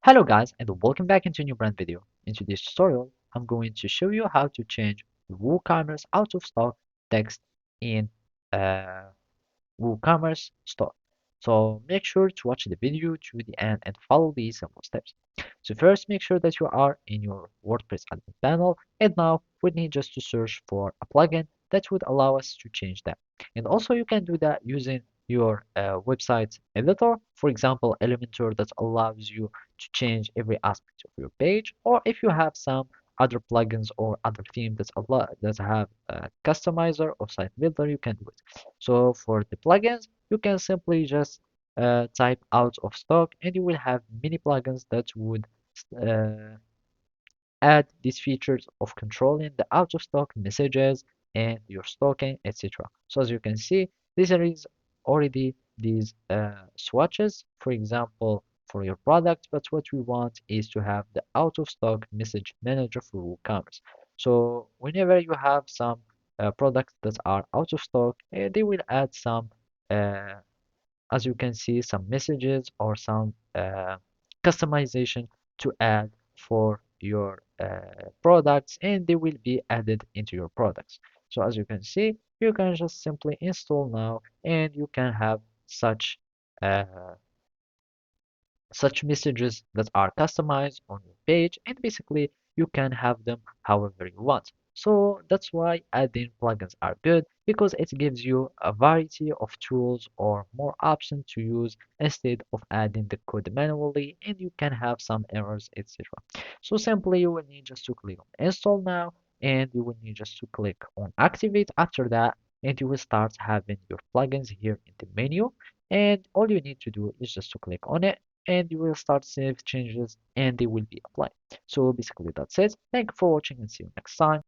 Hello guys and welcome back into a new brand video. In today's tutorial, I'm going to show you how to change WooCommerce out of stock text in uh, WooCommerce store. So make sure to watch the video to the end and follow these simple steps. So first, make sure that you are in your WordPress admin panel, and now we need just to search for a plugin that would allow us to change that. And also you can do that using your website editor, for example, Elementor that allows you to change every aspect of your page, or if you have some other plugins or other themes that have a customizer or site builder, you can do it. So for the plugins, you can simply just type out of stock and you will have many plugins that would uh, add these features of controlling the out of stock messages and your stocking, etc. So as you can see, there is already these swatches, for example, for your product, but what we want is to have the out of stock message manager for WooCommerce. So whenever you have some products that are out of stock, they will add some uh, as you can see, some messages or some customization to add for your products, and they will be added into your products. So as you can see, you can just simply install now and you can have such uh, such messages that are customized on your page, and basically you can have them however you want. So that's why adding plugins are good because it gives you a variety of tools or more options to use instead of adding the code manually, and you can have some errors, etc. So simply you will need just to click on install now, and you will need just to click on activate after that, and you will start having your plugins here in the menu. And all you need to do is just to click on it and you will start save changes and they will be applied. So basically that's it. Thank you for watching and see you next time.